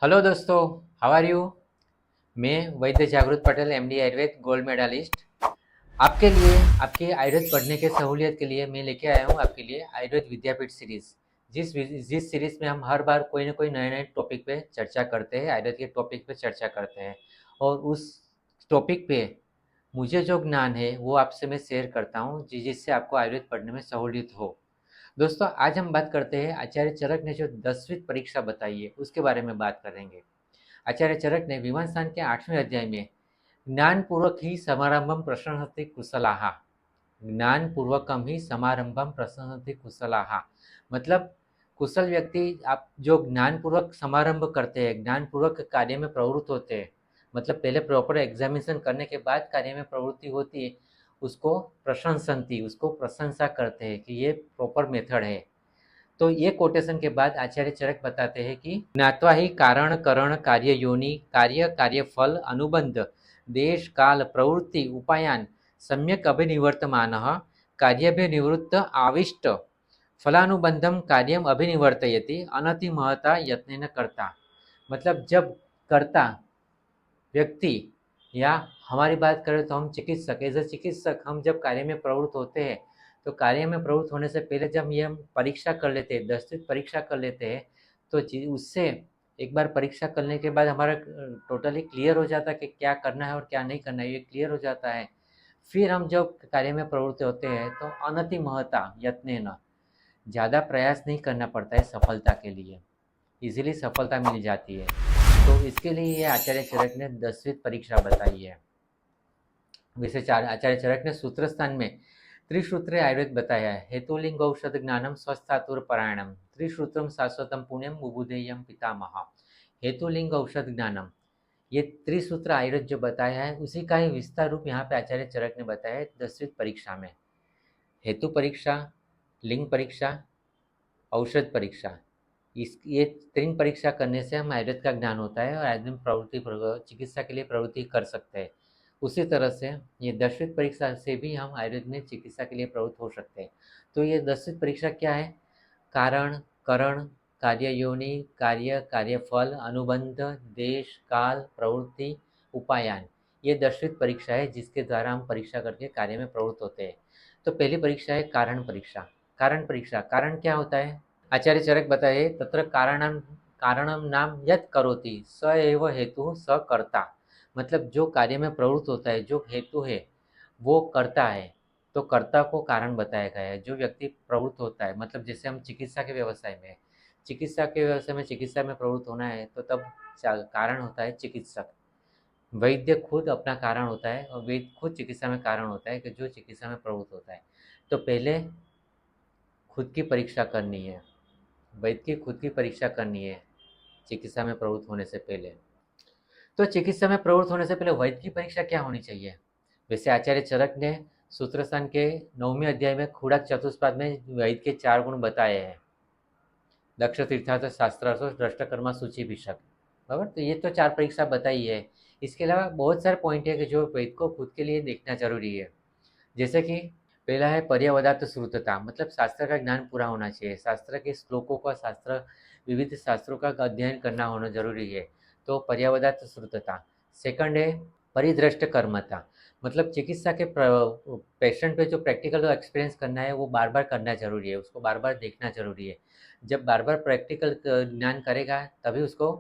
Hello दोस्तों, how are you. मैं वैद्य Jagrut Patel, MD Ayurveda gold medalist. आपके लिए आपकी आयुर्वेद पढ़ने के सहूलियत के लिए मैं लेके आया हूँ आपके लिए आयुर्वेद विद्यापीठ सीरीज। जिस सीरीज में हम हर बार कोई ना कोई नए नए टॉपिक पे चर्चा करते हैं, आयुर्वेद के टॉपिक पे चर्चा करते हैं। और उस टॉपिक पे मुझे जो ज्ञान है वो आपसे मैं शेयर करता हूँ जिससे आपको आयुर्वेद पढ़ने में सहूलियत हो। दोस्तों, आज हम बात करते हैं आचार्य चरक ने जो 10वीं परीक्षा बताई है उसके बारे में बात करेंगे। आचार्य चरक ने विवंसान के 8वें अध्याय में ज्ञानपूर्वक ही समारंभम प्रशंसति कुशलाहा, ज्ञानपूर्वकम ही समारंभम प्रशंसति कुशलाहा, मतलब कुशल व्यक्ति आप जो ज्ञानपूर्वक समारंभ करते हैं, ज्ञानपूर्वक कार्य में प्रवृत्त होते हैं, मतलब पहले प्रॉपर एग्जामिनेशन करने के बाद कार्य में प्रवृत्ति होती है, उसको प्रशंसन्ति, उसको प्रशंसा करते हैं कि ये प्रॉपर मेथड है। तो ये कोटेशन के बाद आचार्य चरक बताते हैं कि ज्ञात्वा ही कारण करण कार्य योनि कार्य कार्य फल अनुबंध देश काल प्रवृत्ति उपायान सम्यक अभिनिवर्तमान कार्याभिनिवृत्त आविष्ट फलानुबंधम कार्यम अभिनिवर्तयति अनति महता यत्नेन कर्ता, मतलब जब कर्ता व्यक्ति या हमारी बात करें तो हम चिकित्सक, एज अ चिकित्सक हम जब कार्य में प्रवृत्त होते हैं तो कार्य में प्रवृत्त होने से पहले जब ये हम परीक्षा कर लेते हैं, 10वीं परीक्षा कर लेते हैं, तो उससे एक बार परीक्षा करने के बाद हमारा टोटली क्लियर हो जाता है कि क्या करना है और क्या नहीं करना है, ये क्लियर हो जाता है। फिर हम जब कार्य में प्रवृत्त होते हैं तो अनति महता यत्नेन, ज़्यादा प्रयास नहीं करना पड़ता है सफलता के लिए, इजीली सफलता मिल जाती है। तो इसके लिए ये आचार्य चरक ने 10वीं परीक्षा बताई है। वैसे आचार्य चरक ने सूत्र स्थान में त्रिसूत्र आयुर्वेद बताया है। हेतुलिंग औषध ज्ञानम स्वस्थातुर परायणम त्रिसूत्रम शाश्वतम पुण्यम बुबुदेयम पितामह। हेतुलिंग औषध ज्ञानम, ये त्रिसूत्र आयुर्वेद जो बताया है उसी का ही विस्तार रूप यहाँ पे आचार्य चरक ने बताया है 10वीं परीक्षा में। हेतु परीक्षा, लिंग परीक्षा, औषध परीक्षा, इस ये 3 परीक्षा करने से हम आयुर्वेद का ज्ञान होता है और आयुर्वेद में चिकित्सा के लिए प्रवृत्ति कर सकते हैं। उसी तरह से ये 10वीं परीक्षा से भी हम आयुर्वेद में चिकित्सा के लिए प्रवृत्त हो सकते हैं। तो ये 10वीं परीक्षा क्या है? कारण, करण, कार्य योनि, कार्य, कार्यफल, अनुबंध, देश, काल, प्रवृत्ति, उपायान, ये 10वीं परीक्षा है जिसके द्वारा हम परीक्षा करके कार्य में प्रवृत्त होते हैं। तो पहली परीक्षा है कारण परीक्षा। कारण परीक्षा, कारण क्या होता है? आचार्य चरक बताए तत्र कारणम कारणम नाम यत् करोति स एव हेतु स कर्ता, मतलब जो कार्य में प्रवृत्त होता है, जो हेतु है वो कर्ता है, तो कर्ता को कारण बताया गया है। जो व्यक्ति प्रवृत्त होता है, मतलब जैसे हम चिकित्सा के व्यवसाय में, चिकित्सा के व्यवसाय में चिकित्सा में प्रवृत्त होना है तो तब कारण होता है चिकित्सक। वैद्य खुद अपना कारण होता है और वैद्य खुद चिकित्सा में कारण होता है कि जो चिकित्सा में प्रवृत्त होता है। तो पहले खुद की परीक्षा करनी है, वैद्य की खुद की परीक्षा करनी है चिकित्सा में प्रवृत्त होने से पहले। तो चिकित्सा में प्रवृत्त होने से पहले वैद्य की परीक्षा क्या होनी चाहिए? वैसे आचार्य चरक ने सूत्रस्थान के 9वें अध्याय में खुड़क चतुष्पाद में वैद्य के 4 गुण बताए हैं। दक्ष तीर्थार्थ शास्त्रार्थ दृष्ट कर्मा सूचि भिषक, बराबर। तो ये तो 4 परीक्षा बताई है। इसके अलावा बहुत सारे पॉइंट है कि जो वैद्य को खुद के लिए देखना जरूरी है। जैसे कि पहला है पर्यावदात श्रुतता, मतलब शास्त्र का ज्ञान पूरा होना चाहिए, शास्त्र के श्लोकों का, शास्त्र विविध शास्त्रों का अध्ययन करना होना जरूरी है, तो पर्यावदात श्रुतता। सेकंड है परिदृष्ट कर्मता, मतलब चिकित्सा के पेशेंट पे जो प्रैक्टिकल एक्सपीरियंस करना है वो बार बार करना जरूरी है, उसको बार बार देखना जरूरी है। जब बार बार प्रैक्टिकल ज्ञान करेगा तभी उसको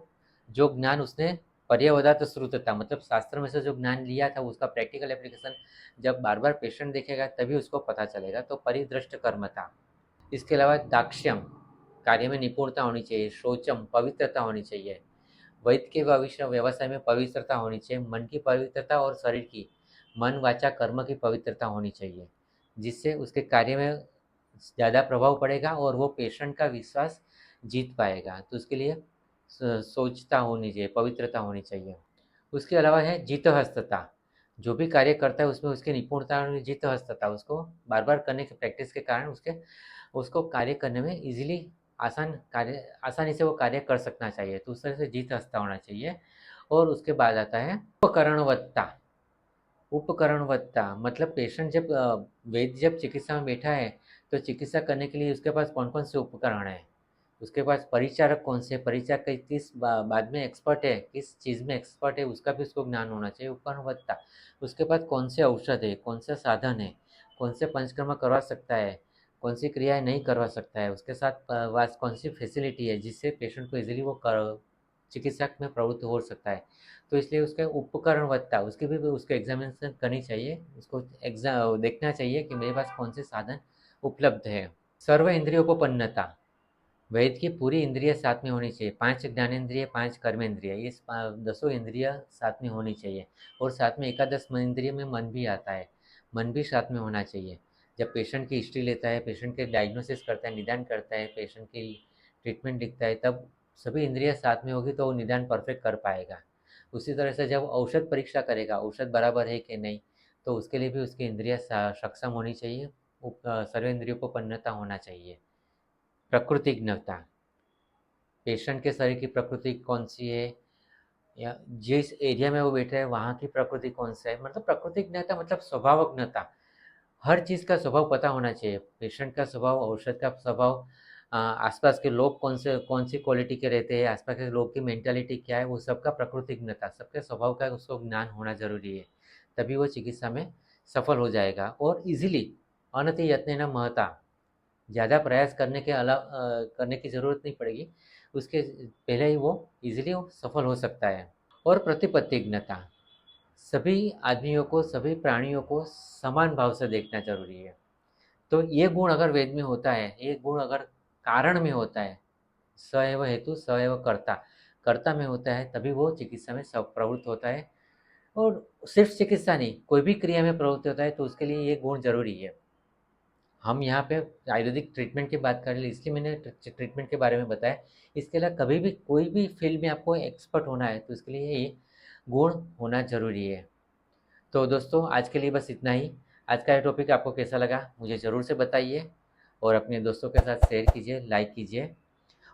जो ज्ञान उसने पर्यावदात श्रुतता, मतलब शास्त्र में से जो ज्ञान लिया था उसका प्रैक्टिकल एप्लीकेशन जब बार बार पेशेंट देखेगा तभी उसको पता चलेगा, तो परिदृष्ट कर्मता। इसके अलावा दाक्ष्यम, कार्य में निपुणता होनी चाहिए। शौचम, पवित्रता होनी चाहिए। वैद्य के भविष्य व्यवसाय में पवित्रता होनी चाहिए, मन की पवित्रता और शरीर की, मन वाचा कर्म की पवित्रता होनी चाहिए, जिससे उसके कार्य में ज़्यादा प्रभाव पड़ेगा और वो पेशेंट का विश्वास जीत पाएगा। तो उसके लिए सोचता होनी चाहिए, पवित्रता होनी चाहिए। उसके अलावा है जितहस्तता, जो भी कार्य करता है उसमें उसकी निपुणता और जितहस्तता, उसको बार बार करने की प्रैक्टिस के कारण उसको कार्य करने में इजीली आसानी से वो कार्य कर सकना चाहिए, तो उस तरह से जितहस्ता होना चाहिए। और उसके बाद आता है उपकरणवत्ता। उपकरणवत्ता मतलब पेशेंट जब वैद्य जब चिकित्सा में बैठा है तो चिकित्सा करने के लिए उसके पास कौन कौन से उपकरण हैं, उसके पास परिचारक कौन से, परिचारक किस बात में एक्सपर्ट है, किस चीज़ में एक्सपर्ट है, उसका भी उसको ज्ञान होना चाहिए। उपकरणवत्ता, उसके पास कौन से औषध है, कौन सा साधन है, कौन से पंचकर्म करवा सकता है, कौन सी क्रियाएं नहीं करवा सकता है, उसके साथ वास कौन सी फैसिलिटी है जिससे पेशेंट को इजीली वो कर चिकित्सक में प्रवृत्त हो सकता है। तो इसलिए उसका उपकरणवत्ता, उसकी भी उसको एग्जामिनेशन करनी चाहिए, उसको एग्जाम देखना चाहिए कि मेरे पास कौन से साधन उपलब्ध है। सर्व इंद्रियोपपन्नता, वैद्य की पूरी इंद्रिय साथ में होनी चाहिए, 5 ज्ञानेंद्रिय, 5 कर्मेंद्रिय, ये 10 इंद्रिय साथ में होनी चाहिए। और साथ में एकादश इंद्रिय में मन भी आता है, मन भी साथ में होना चाहिए। जब पेशेंट की हिस्ट्री लेता है, पेशेंट के डायग्नोसिस करता है, निदान करता है, पेशेंट की ट्रीटमेंट लिखता है, तब सभी इंद्रिय साथ में होगी तो वो निदान परफेक्ट कर पाएगा। उसी तरह से जब औषध परीक्षा करेगा, औषध बराबर है कि नहीं, तो उसके लिए भी उसकी इंद्रिय सक्षम होनी चाहिए, सर्वेंद्रियोपपन्नता होना चाहिए। प्रकृतिज्ञता, पेशेंट के शरीर की प्रकृति कौन सी है, या जिस एरिया में वो बैठे हैं वहाँ की प्रकृति कौन सा है, मतलब प्रकृतिज्ञता मतलब स्वभावज्ञता। हर चीज़ का स्वभाव पता होना चाहिए, पेशेंट का स्वभाव, औषध का स्वभाव, आसपास के लोग कौन सी क्वालिटी के रहते हैं, आसपास के लोग की मेंटालिटी क्या है, वो सबका प्रकृतिज्ञता, सबके स्वभाव का उसको ज्ञान होना जरूरी है। तभी वो चिकित्सा में सफल हो जाएगा और इजीली, अनति यत्नेन महता, ज़्यादा प्रयास करने की ज़रूरत नहीं पड़ेगी, उसके पहले ही वो इजीली सफल हो सकता है। और प्रतिपत्तिज्ञता, सभी आदमियों को, सभी प्राणियों को समान भाव से देखना जरूरी है। तो ये गुण अगर वेद में होता है, ये गुण अगर कारण में होता है, स एव हेतु स एव कर्ता, कर्ता में होता है, तभी वो चिकित्सा में सब प्रवृत्त होता है। और सिर्फ चिकित्सा नहीं, कोई भी क्रिया में प्रवृत्त होता है तो उसके लिए ये गुण जरूरी है। हम यहाँ पे आयुर्वेदिक ट्रीटमेंट की बात कर रहे हैं, इसलिए मैंने ट्रीटमेंट के बारे में बताया। इसके अलावा कभी भी कोई भी फील्ड में आपको एक्सपर्ट होना है तो इसके लिए ये गुण होना ज़रूरी है। तो दोस्तों आज के लिए बस इतना ही। आज का ये टॉपिक आपको कैसा लगा मुझे ज़रूर से बताइए, और अपने दोस्तों के साथ शेयर कीजिए, लाइक कीजिए।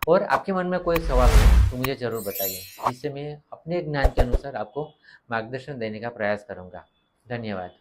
और आपके मन में कोई सवाल हो तो मुझे ज़रूर बताइए, जिससे मैं अपने ज्ञान के अनुसार आपको मार्गदर्शन देने का प्रयास करूँगा। धन्यवाद।